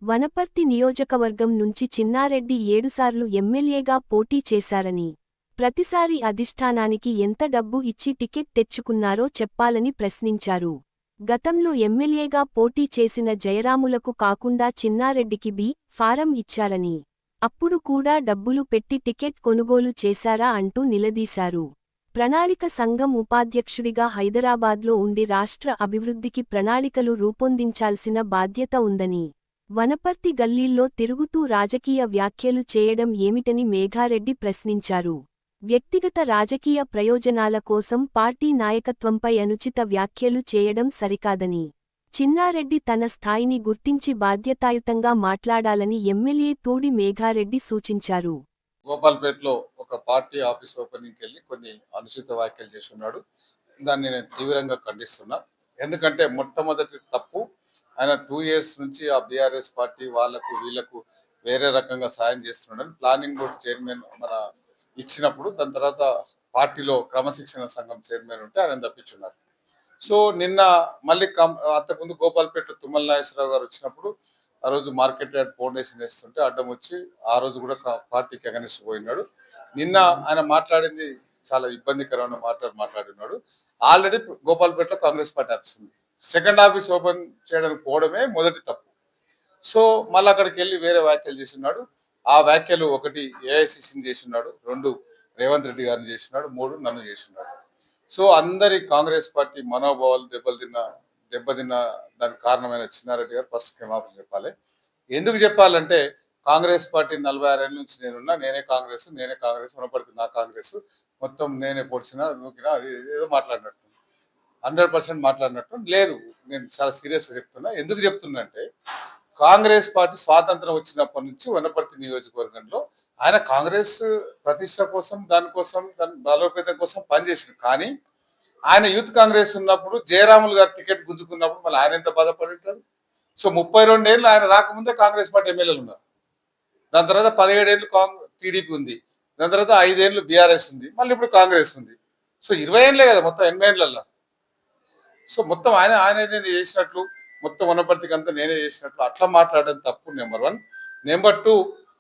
వనపర్తి నియోజకవర్గం నుంచి చిన్నారెడ్డి 7 సార్లు ఎమ్మెల్యేగా పోటీ చేశారని, ప్రతిసారి అధిష్టానానికి ఎంత డబ్బు ఇచ్చి టికెట్ తెచ్చుకున్నారో చెప్పాలని ప్రశ్నించారు. గతంలో ఎమ్మెల్యేగా పోటీ చేసిన జయరాములకు కాకుండా చిన్నారెడ్డికి ఫారం ఇచ్చారని, అప్పుడు కూడా డబ్బులు పెట్టి టికెట్ కొనుగోలు చేశారా అంటూ నిలదీశారు. ప్రణాళిక సంఘం ఉపాధ్యక్షుడిగా హైదరాబాద్లో ఉండి రాష్ట్ర అభివృద్ధికి ప్రణాళికలు రూపొందించాల్సిన బాధ్యత ఉందని, వనపర్తి గల్లీల్లో తిరుగుతూ రాజకీయ వ్యాఖ్యలు చేయడం ఏమిటని మేఘారెడ్డి ప్రశ్నించారు. వ్యక్తిగత రాజకీయ ప్రయోజనాల కోసం పార్టీ నాయకత్వంపై అనుచిత వ్యాఖ్యలు చేయడం సరికాదని, చిన్నారెడ్డి తన స్థాయిని గుర్తించి బాధ్యతాయుతంగా మాట్లాడాలని ఎమ్మెల్యే తూడి మేఘారెడ్డి సూచించారు. గోపాల్పేటలో ఒక పార్టీ ఆఫీస్ ఓపెనింగ్కి వెళ్ళి కొన్ని అనుచిత వ్యాఖ్యలు చేస్తున్నాడు. దాన్ని నేను తీవ్రంగా ఖండిస్తున్నా. ఎందుకంటే మొట్టమొదటి తప్పు ఆయన 2 years నుంచి ఆ బీఆర్ఎస్ పార్టీ వాళ్ళకు వీళ్ళకు వేరే రకంగా సాయం చేస్తున్నాడని ప్లానింగ్ బోర్డు చైర్మన్ మన ఇచ్చినప్పుడు దాని తర్వాత పార్టీలో క్రమశిక్షణ సంఘం చైర్మన్ ఉంటే ఆయన తప్పించున్నారు. సో నిన్న మళ్ళీ అంతకుముందు గోపాల్పేట తుమ్మల నాగేశ్వరరావు గారు వచ్చినప్పుడు ఆ రోజు మార్కెట్ యార్డ్ ఫౌండేషన్ వేస్తుంటే అడ్డం వచ్చి ఆ రోజు కూడా పార్టీకి అగనిస్ట్ పోయినాడు. నిన్న ఆయన మాట్లాడింది చాలా ఇబ్బందికరమైన మాట్లాడినాడు. ఆల్రెడీ గోపాల్పేటలో కాంగ్రెస్ పార్టీ ఆఫీస్ ఉంది. సెకండ్ ఆఫీస్ ఓపెన్ చేయడానికి పోవడమే మొదటి తప్పు. సో మళ్ళీ అక్కడికి వెళ్ళి వేరే వ్యాఖ్యలు చేస్తున్నాడు. ఆ వ్యాఖ్యలు 1 ఏఐసిసిని చేస్తున్నాడు, 2 రేవంత్ రెడ్డి గారిని చేస్తున్నాడు, 3 నన్ను చేస్తున్నాడు. సో అందరి కాంగ్రెస్ పార్టీ మనోభావాలు దెబ్బతిన్న దానికి కారణమైన చిన్నారెడ్డి గారు ఫస్ట్ క్షమాపణ చెప్పాలి. ఎందుకు చెప్పాలంటే కాంగ్రెస్ పార్టీ 46 ఏళ్ళ నుంచి నేనే కాంగ్రెస్ వనపడితే నా కాంగ్రెస్ మొత్తం నేనే పొడిచినా నూకినా అది ఏదో మాట్లాడినట్టు 100% మాట్లాడినట్టు లేదు. నేను చాలా సీరియస్గా చెప్తున్నా. ఎందుకు చెప్తున్నా అంటే కాంగ్రెస్ పార్టీ స్వాతంత్రం వచ్చినప్పటి నుంచి వనపర్తి నియోజకవర్గంలో ఆయన కాంగ్రెస్ ప్రతిష్ట కోసం దాని బలోపేతం కోసం పనిచేసింది. కానీ ఆయన యూత్ కాంగ్రెస్ ఉన్నప్పుడు జయరాములు గారు టికెట్ గుంజుకున్నప్పుడు మళ్ళీ ఆయన ఎంత బాధపడి ఉంటారు. సో 32 ఏళ్ళు ఆయన రాకముందే కాంగ్రెస్ పార్టీ ఎమ్మెల్యేలు ఉన్నారు. దాని తర్వాత 17 ఏళ్ళు టీడీపీ ఉంది. దాని తర్వాత 5 ఏళ్ళు బీఆర్ఎస్ ఉంది. మళ్ళీ ఇప్పుడు కాంగ్రెస్ ఉంది. సో 20 ఏళ్ళే కదా మొత్తం 80 ఏళ్ళల్లో. సో మొత్తం ఆయన చేసినట్లు మొత్తం వనపర్తికి అంతా నేనే చేసినట్లు అట్లా మాట్లాడడం తప్పు. నెంబర్ 1. నెంబర్ 2,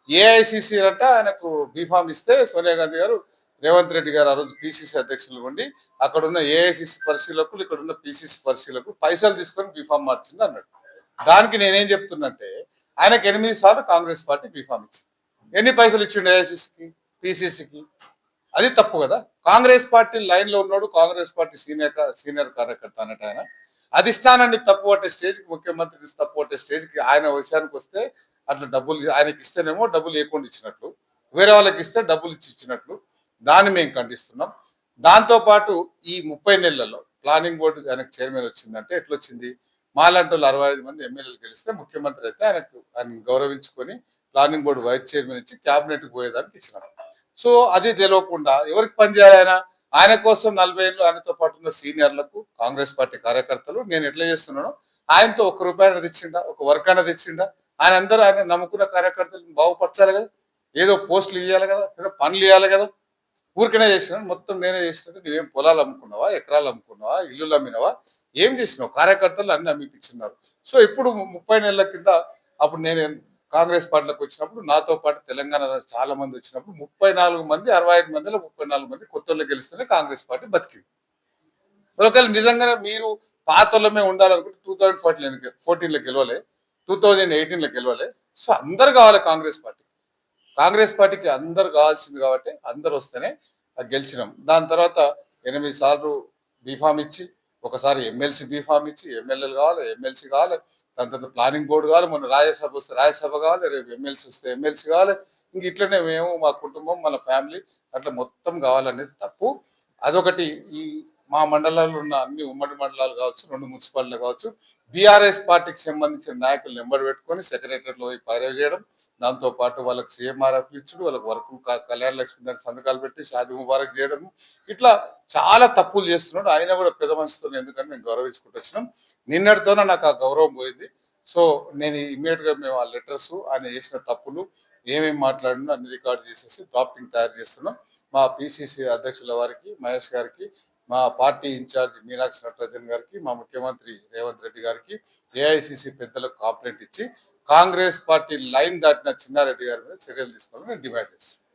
ఏఐసిసి అంటే ఆయనకు బీఫామ్ ఇస్తే సోనియా గాంధీ గారు రేవంత్ రెడ్డి గారు ఆ రోజు పిసిసి అధ్యక్షులు ఉండి అక్కడ ఉన్న ఏఐసిసి పరిశీలకులు ఇక్కడ ఉన్న పిసిసి పరిశీలకులు పైసలు తీసుకొని బీఫామ్ మార్చింది అన్నాడు. దానికి నేనేం చెప్తున్నంటే ఆయనకు 8 సార్లు కాంగ్రెస్ పార్టీ బీఫామ్ ఇచ్చింది. ఎన్ని పైసలు ఇచ్చిండు ఏఐసిసికి పిసిసికి? అది తప్పు కదా. కాంగ్రెస్ పార్టీ లైన్ లో ఉన్నాడు, కాంగ్రెస్ పార్టీ సీనియర్ కార్యకర్త అన్నట్టు ఆయన అధిష్టానాన్ని తప్పుపట్టే స్టేజ్కి, ముఖ్యమంత్రిని తప్పుపట్టే స్టేజ్కి ఆయన విషయానికి వస్తే అట్లా డబ్బులు ఆయనకి ఇస్తేనేమో డబ్బులు లేకుండా ఇచ్చినట్లు, వేరే వాళ్ళకి ఇస్తే డబ్బులు ఇచ్చినట్లు దాన్ని మేము ఖండిస్తున్నాం. దాంతోపాటు ఈ 30 నెలల్లో ప్లానింగ్ బోర్డు ఆయనకు చైర్మన్ వచ్చిందంటే ఎట్లొచ్చింది? మాలాంటి 65 మంది ఎమ్మెల్యేలు గెలిస్తే ముఖ్యమంత్రి అయితే ఆయన గౌరవించుకొని ప్లానింగ్ బోర్డు వైస్ చైర్మన్ ఇచ్చి క్యాబినెట్కి పోయేదానికి ఇచ్చినారు. సో అది తెలియకుండా ఎవరికి పనిచేయాలి? ఆయన కోసం 40 ఏళ్ళు ఆయనతో పాటు ఉన్న సీనియర్లకు కాంగ్రెస్ పార్టీ కార్యకర్తలు నేను ఎట్లా చేస్తున్నానో ఆయనతో 1 రూపాయి తెచ్చిండా, 1 వర్క్ అయినా తెచ్చిండా? ఆయన నమ్ముకున్న కార్యకర్తలను బాగుపరచాలి కదా, ఏదో పోస్టులు ఇవ్వాలి కదా, ఏదో పనులు ఇవ్వాలి కదా. ఊరికనే చేసినాను, మొత్తం నేనే చేసినట్టు. నువ్వేం పొలాలు అమ్ముకున్నావా, ఎకరాలు అమ్ముకున్నావా, ఇల్లులు అమ్మినావా, ఏం చేసినావు? కార్యకర్తలు అన్ని అమ్మిపించినారు. సో ఇప్పుడు 30 నెలల కింద అప్పుడు నేను కాంగ్రెస్ పార్టీలోకి వచ్చినప్పుడు నాతో పాటు తెలంగాణ చాలా మంది వచ్చినప్పుడు 34 మంది 65 మందిలో 34 మంది కొత్తలో గెలిస్తేనే కాంగ్రెస్ పార్టీ బతికింది. ఒకవేళ నిజంగానే మీరు పాతలమే ఉండాలనుకుంటే 2014లో గెలవలే, 2018లో గెలవలే. సో అందరు కావాలి కాంగ్రెస్ పార్టీకి అందరు కావాల్సింది కాబట్టి అందరు వస్తేనే గెలిచినాం. దాని తర్వాత 8 సార్లు బీఫామ్ ఇచ్చి, ఒకసారి ఎమ్మెల్సీ బీఫామ్ ఇచ్చి, ఎమ్మెల్యేలు కావాలి, ఎమ్మెల్సీ కావాలి, దాని తర్వాత ప్లానింగ్ బోర్డు కావాలి, మొన్న రాజ్యసభ వస్తే రాజ్యసభ కావాలి, రేపు ఎమ్మెల్సీ వస్తే ఎమ్మెల్సీ కావాలి. ఇంక ఇట్లనే మేము మా కుటుంబం మన ఫ్యామిలీ అట్లా మొత్తం కావాలనేది తప్పు. అదొకటి. ఈ మా మండలాల్లో ఉన్న అన్ని ఉమ్మడి మండలాలు కావచ్చు, 2 మున్సిపాలిటీలు కావచ్చు, బీఆర్ఎస్ పార్టీకి సంబంధించిన నాయకులు నెంబర్ పెట్టుకొని సెక్రటరీలో పైరవ్ చేయడం, దాంతోపాటు వాళ్ళకి సీఎంఆర్ఎఫ్ ఇచ్చుడు, వాళ్ళకి వర్క్ కళ్యాణ లక్ష్మి దానికి సంతకాలు పెట్టి షాదీ ముబారక్ చేయడం, ఇట్లా చాలా తప్పులు చేస్తున్నాడు. ఆయన కూడా పెద్ద మనసుతో ఎందుకని మేము గౌరవించుకుంటూ వచ్చినాం. నిన్నటితోనే నాకు ఆ గౌరవం పోయింది. సో నేను ఇమ్మీడియట్ గా మేము ఆ లెటర్స్ ఆయన చేసిన తప్పులు ఏమేమి మాట్లాడినో అన్ని రికార్డ్ చేసేసి డ్రాఫ్టింగ్ తయారు చేస్తున్నాం. మా పిసిసి అధ్యక్షుల వారికి, మహేష్ గారికి, మా పార్టీ ఇన్ఛార్జ్ మీనాక్షి నటరాజన్ గారికి, మా ముఖ్యమంత్రి రేవంత్ రెడ్డి గారికి, ఏఐసిసి పెద్దలకు కంప్లైంట్ ఇచ్చి కాంగ్రెస్ పార్టీ లైన్ దాటిన చిన్నారెడ్డి గారి మీద చర్యలు తీసుకోవాలని నేను డిమాండ్ చేస్తున్నాను.